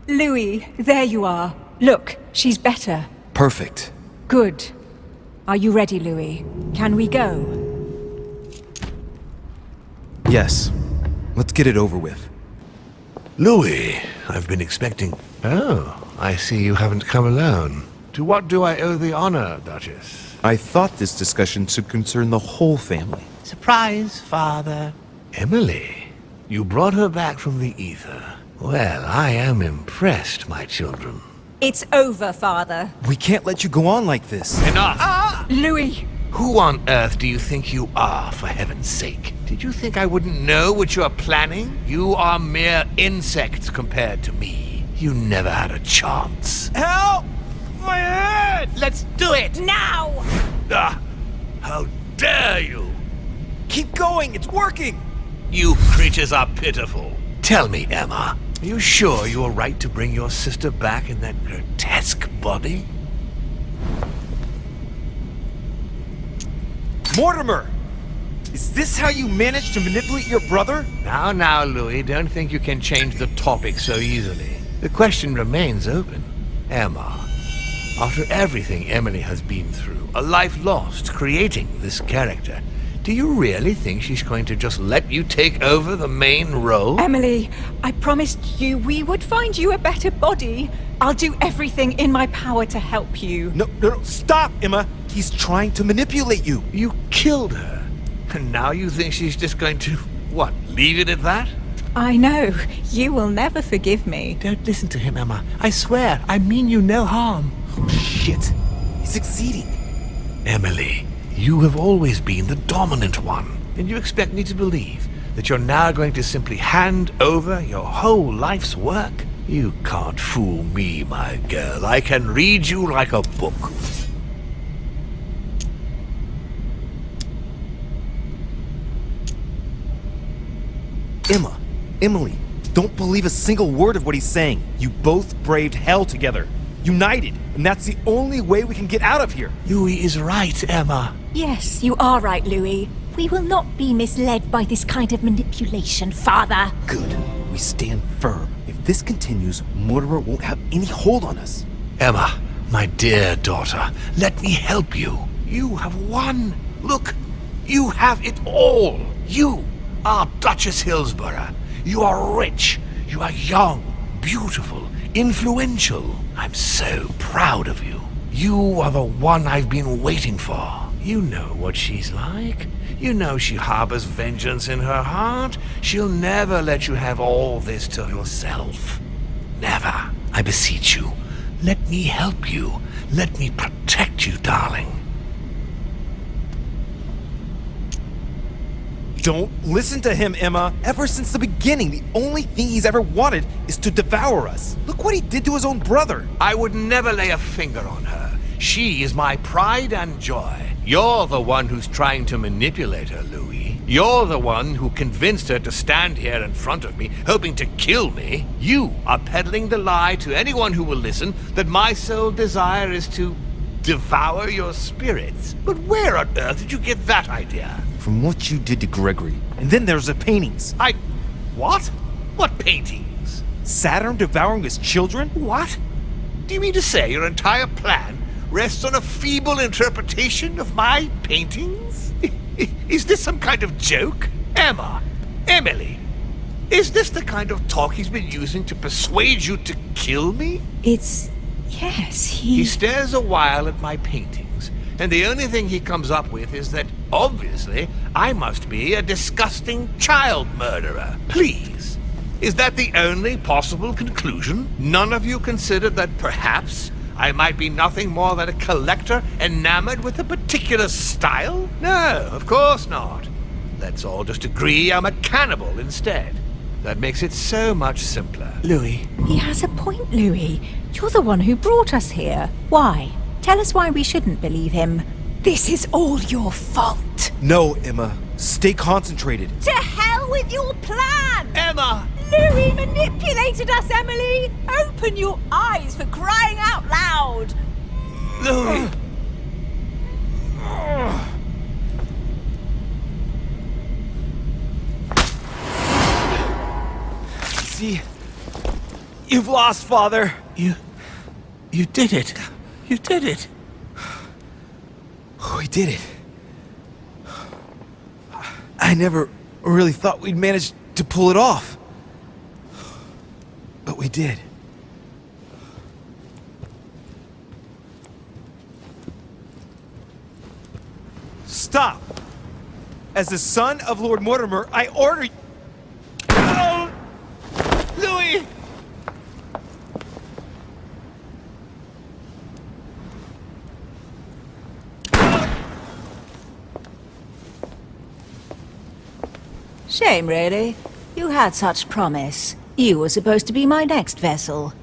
Louis, there you are. Look, she's better. Perfect. Good. Are you ready, Louis? Can we go? Yes. Let's get it over with. Louis, I've been expecting... Oh, I see you haven't come alone. To what do I owe the honor, Duchess? I thought this discussion should concern the whole family. Surprise, Father. Emily, you brought her back from the ether. Well, I am impressed, my children. It's over, Father. We can't let you go on like this. Enough! Louis! Who on earth do you think you are, for heaven's sake? Did you think I wouldn't know what you are planning? You are mere insects compared to me. You never had a chance. Help! My head! Let's do it! Now! Ah, how dare you! Keep going, it's working! You creatures are pitiful. Tell me, Emma, are you sure you were right to bring your sister back in that grotesque body? Mortimer! Is this how you managed to manipulate your brother? Now, Louis, don't think you can change the topic so easily. The question remains open. Emma, after everything Emily has been through, a life lost creating this character, do you really think she's going to just let you take over the main role? Emily, I promised you we would find you a better body. I'll do everything in my power to help you. No, stop, Emma! He's trying to manipulate you! You killed her. And now you think she's just going to, what, leave it at that? I know. You will never forgive me. Don't listen to him, Emma. I swear, I mean you no harm. Oh, shit. He's succeeding. Emily, you have always been the dominant one. And you expect me to believe that you're now going to simply hand over your whole life's work? You can't fool me, my girl. I can read you like a book. Emma, Emily, don't believe a single word of what he's saying. You both braved hell together. United, and that's the only way we can get out of here. Louis is right, Emma. Yes, you are right, Louis. We will not be misled by this kind of manipulation, Father. Good. We stand firm. If this continues, Mortimer won't have any hold on us. Emma, my dear daughter, let me help you. You have won. Look, you have it all. You are Duchess Hillsborough. You are rich. You are young, beautiful, influential. I'm so proud of you. You are the one I've been waiting for. You know what she's like. You know she harbors vengeance in her heart. She'll never let you have all this to yourself. Never. I beseech you. Let me help you. Let me protect you, darling. Don't listen to him, Emma. Ever since the beginning, the only thing he's ever wanted is to devour us. Look what he did to his own brother. I would never lay a finger on her. She is my pride and joy. You're the one who's trying to manipulate her, Louis. You're the one who convinced her to stand here in front of me, hoping to kill me. You are peddling the lie to anyone who will listen that my sole desire is to devour your spirits. But where on earth did you get that idea? From what you did to Gregory. And then there's the paintings. What? What paintings? Saturn devouring his children? What? Do you mean to say your entire plan rests on a feeble interpretation of my paintings? Is this some kind of joke? Emma, Emily, is this the kind of talk he's been using to persuade you to kill me? Yes, He stares a while at my paintings, and the only thing he comes up with is that, obviously, I must be a disgusting child murderer. Please, is that the only possible conclusion? None of you considered that perhaps I might be nothing more than a collector enamored with a particular style? No, of course not. Let's all just agree I'm a cannibal instead. That makes it so much simpler. Louis. He has a point, Louis. You're the one who brought us here. Why? Tell us why we shouldn't believe him. This is all your fault. No, Emma. Stay concentrated. To hell with your plan! Emma! Louis manipulated us, Emily! Open your eyes for crying out loud! Louis! See? You've lost, Father. You did it. You did it. We did it. I never really thought we'd manage to pull it off. But we did. Stop! As the son of Lord Mortimer, I order you... Oh! Louis! Shame, really. You had such promise. You were supposed to be my next vessel.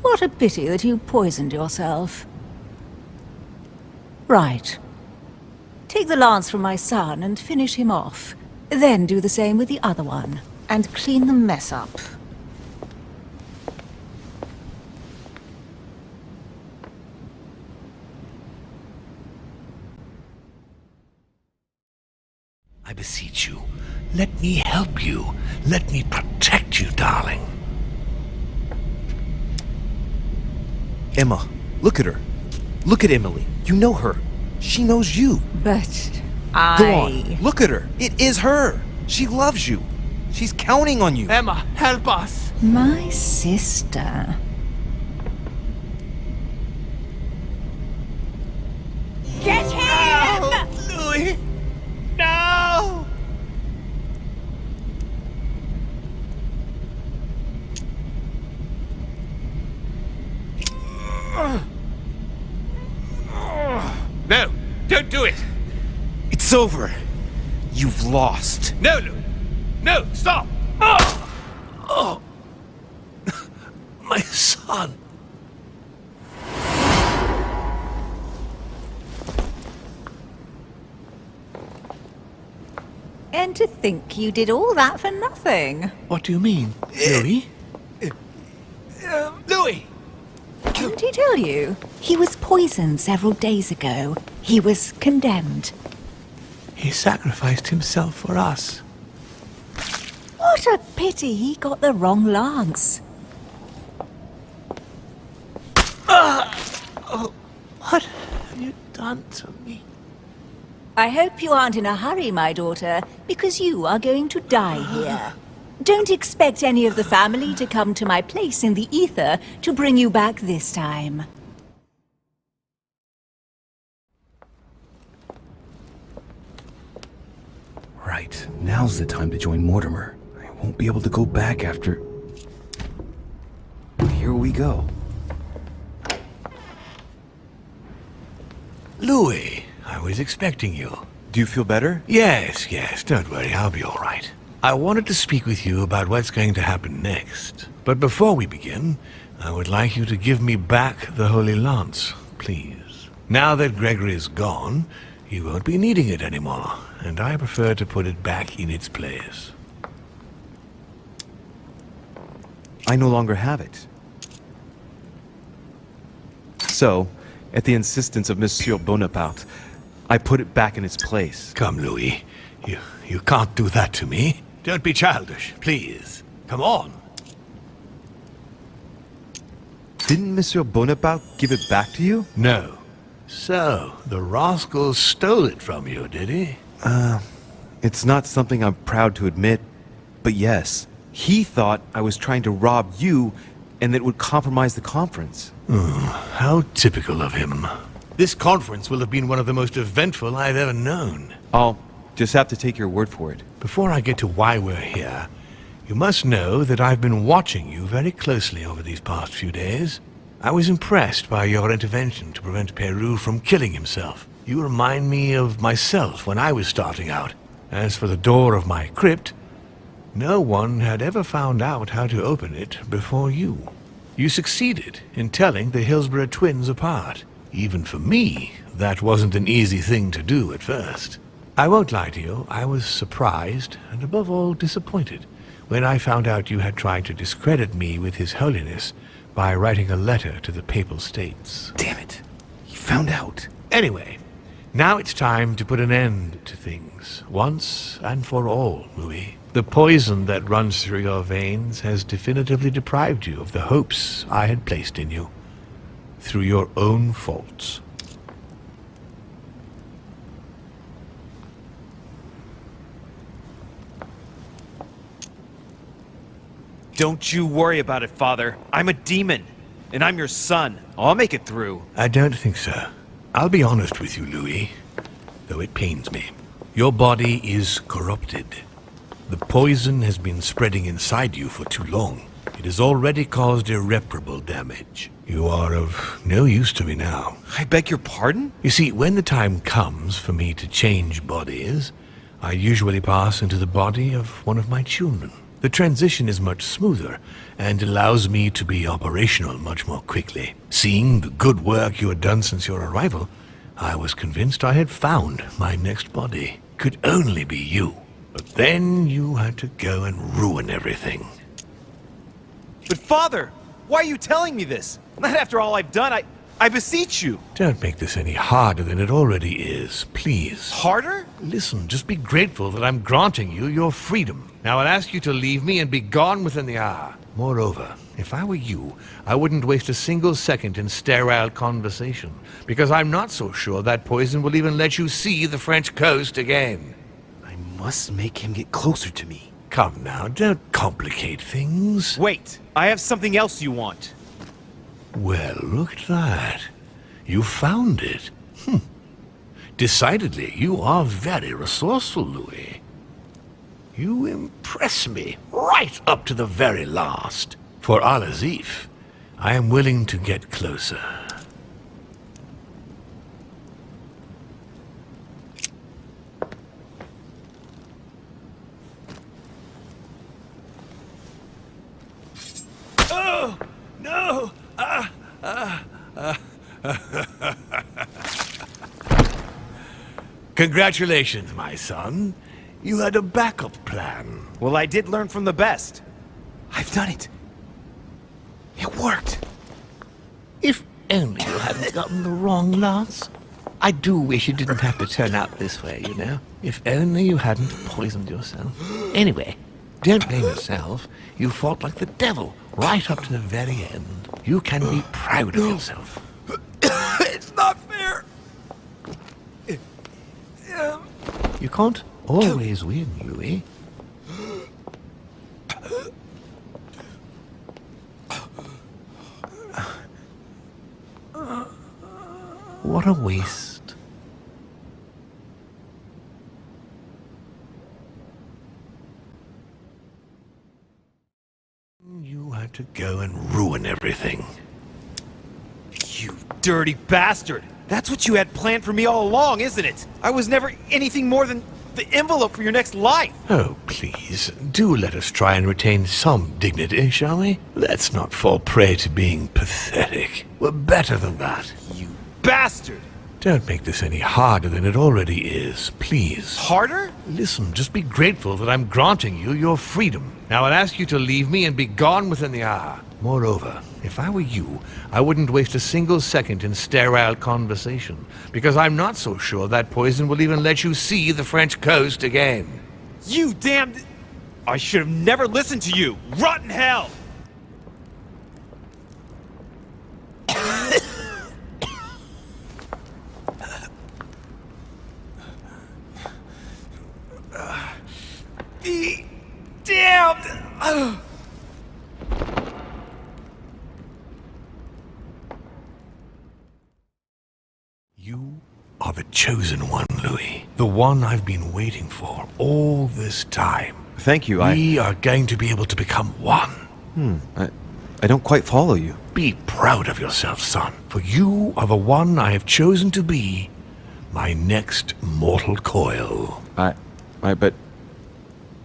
What a pity that you poisoned yourself. Right. Take the lance from my son and finish him off. Then do the same with the other one, and clean the mess up. I beseech you, let me help you. Let me protect you, darling. Emma, look at her. Look at Emily. You know her. She knows you. But Go on. Look at her. It is her. She loves you. She's counting on you. Emma, help us. My sister. Get him! Louis! No! No! Don't do it! It's over. You've lost. No, Louis! No! Stop! Oh! My son! And to think you did all that for nothing. What do you mean, Louis? Louis! Didn't he tell you? He was poisoned several days ago. He was condemned. He sacrificed himself for us. What a pity he got the wrong lance. What have you done to me? I hope you aren't in a hurry, my daughter, because you are going to die here. Don't expect any of the family to come to my place in the ether to bring you back this time. Right, now's the time to join Mortimer. I won't be able to go back after... Here we go. Louis, I was expecting you. Do you feel better? Yes, don't worry, I'll be all right. I wanted to speak with you about what's going to happen next. But before we begin, I would like you to give me back the Holy Lance, please. Now that Gregory is gone, you won't be needing it anymore, and I prefer to put it back in its place. I no longer have it. So, at the insistence of Monsieur Bonaparte, I put it back in its place. Come, Louis. You can't do that to me. Don't be childish, please. Come on. Didn't Monsieur Bonaparte give it back to you? No. So, the rascal stole it from you, did he? It's not something I'm proud to admit, but yes. He thought I was trying to rob you and that it would compromise the conference. How typical of him. This conference will have been one of the most eventful I've ever known. I'll just have to take your word for it. Before I get to why we're here, you must know that I've been watching you very closely over these past few days. I was impressed by your intervention to prevent Peru from killing himself. You remind me of myself when I was starting out. As for the door of my crypt, no one had ever found out how to open it before you. You succeeded in telling the Hillsborough twins apart. Even for me, that wasn't an easy thing to do at first. I won't lie to you, I was surprised, and above all disappointed, when I found out you had tried to discredit me with His Holiness by writing a letter to the Papal States. Damn it. He found out. Anyway, now it's time to put an end to things, once and for all, Louis. The poison that runs through your veins has definitively deprived you of the hopes I had placed in you, through your own faults. Don't you worry about it, Father. I'm a demon, and I'm your son. I'll make it through. I don't think so. I'll be honest with you, Louis, though it pains me. Your body is corrupted. The poison has been spreading inside you for too long. It has already caused irreparable damage. You are of no use to me now. I beg your pardon? You see, when the time comes for me to change bodies, I usually pass into the body of one of my children. The transition is much smoother and allows me to be operational much more quickly. Seeing the good work you had done since your arrival, I was convinced I had found my next body. Could only be you. But then you had to go and ruin everything. But Father, why are you telling me this? Not after all I've done. I beseech you. Don't make this any harder than it already is, please. Harder? Listen, just be grateful that I'm granting you your freedom. Now I'll ask you to leave me and be gone within the hour. Moreover, if I were you, I wouldn't waste a single second in sterile conversation, because I'm not so sure that poison will even let you see the French coast again. I must make him get closer to me. Come now, don't complicate things. Wait, I have something else you want. Well, look at that. You found it. Decidedly, you are very resourceful, Louis. You impress me right up to the very last. For Al-Azif, I am willing to get closer. Oh, no! Congratulations, my son. You had a backup plan. Well, I did learn from the best. I've done it. It worked. If only you hadn't gotten the wrong lance. I do wish it didn't have to turn out this way, you know. If only you hadn't poisoned yourself. Anyway, don't blame yourself. You fought like the devil right up to the very end. You can be proud of yourself. It's not fair. You can't always win, Louis. What a waste. You had to go and ruin everything. You dirty bastard. That's what you had planned for me all along, isn't it? I was never anything more than the envelope for your next life. Oh, please, do let us try and retain some dignity, shall we? Let's not fall prey to being pathetic. We're better than that. You bastard. Don't make this any harder than it already is, please. Harder? Listen, just be grateful that I'm granting you your freedom. Now I'll ask you to leave me and be gone within the hour. Moreover, if I were you, I wouldn't waste a single second in sterile conversation, because I'm not so sure that poison will even let you see the French coast again. You damned... I should have never listened to you. Rotten hell! Damned! You are the chosen one, Louis. The one I've been waiting for all this time. Thank you, We are going to be able to become one. I don't quite follow you. Be proud of yourself, son, for you are the one I have chosen to be my next mortal coil. But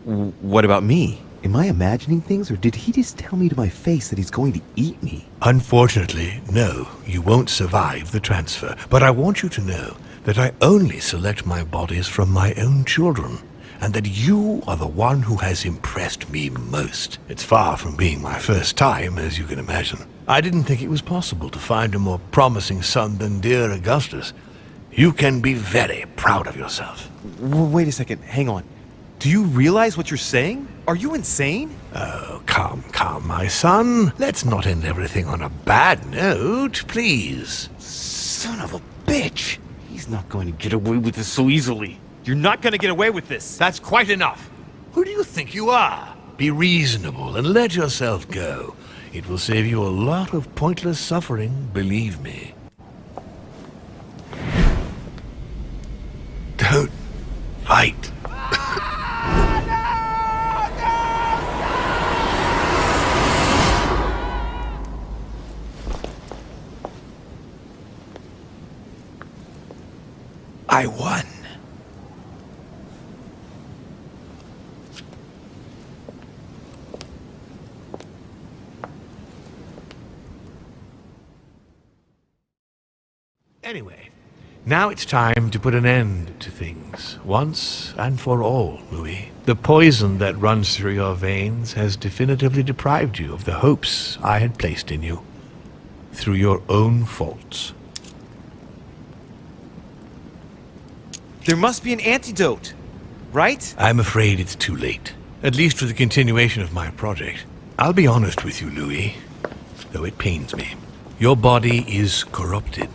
what about me? Am I imagining things, or did he just tell me to my face that he's going to eat me? Unfortunately, no, you won't survive the transfer. But I want you to know that I only select my bodies from my own children, and that you are the one who has impressed me most. It's far from being my first time, as you can imagine. I didn't think it was possible to find a more promising son than dear Augustus. You can be very proud of yourself. Wait a second, hang on. Do you realize what you're saying? Are you insane? Oh, come, my son. Let's not end everything on a bad note, please. Son of a bitch! He's not going to get away with this so easily. You're not gonna get away with this. That's quite enough. Who do you think you are? Be reasonable and let yourself go. It will save you a lot of pointless suffering, believe me. Don't fight. I won. Anyway, now it's time to put an end to things, once and for all, Louis. The poison that runs through your veins has definitively deprived you of the hopes I had placed in you, through your own faults. There must be an antidote, right? I'm afraid it's too late, at least for the continuation of my project. I'll be honest with you, Louis, though it pains me. Your body is corrupted.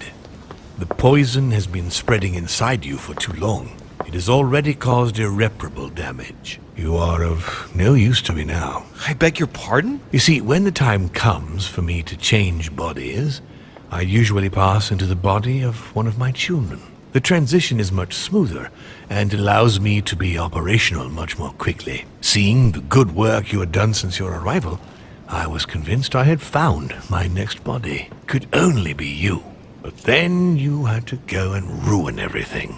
The poison has been spreading inside you for too long. It has already caused irreparable damage. You are of no use to me now. I beg your pardon? You see, when the time comes for me to change bodies, I usually pass into the body of one of my children. The transition is much smoother and allows me to be operational much more quickly. Seeing the good work you had done since your arrival, I was convinced I had found my next body. Could only be you. But then you had to go and ruin everything.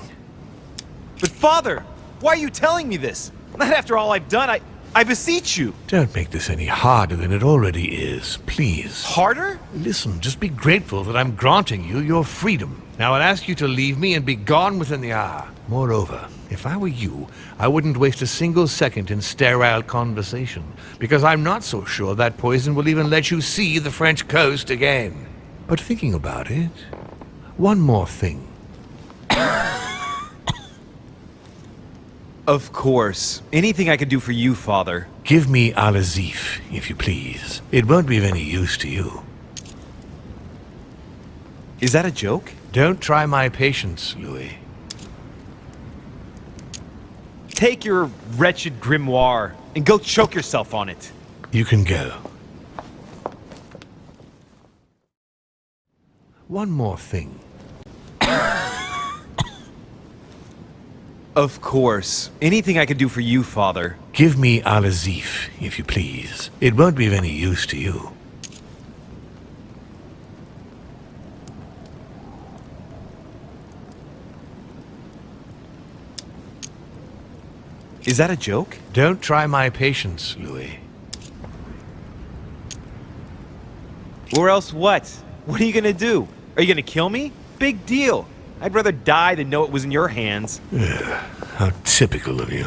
But Father, why are you telling me this? Not after all I've done, I beseech you. Don't make this any harder than it already is, please. Harder? Listen, just be grateful that I'm granting you your freedom. Now I'll ask you to leave me and be gone within the hour. Moreover, if I were you, I wouldn't waste a single second in sterile conversation, because I'm not so sure that poison will even let you see the French coast again. But thinking about it, one more thing. Of course. Anything I could do for you, Father. Give me Al-Azif, if you please. It won't be of any use to you. Is that a joke? Don't try my patience, Louis. Take your wretched grimoire and go choke yourself on it. You can go. One more thing. Of course. Anything I could do for you, Father. Give me Al-Azif, if you please. It won't be of any use to you. Is that a joke? Don't try my patience, Louis. Or else what? What are you gonna do? Are you gonna kill me? Big deal. I'd rather die than know it was in your hands. How typical of you.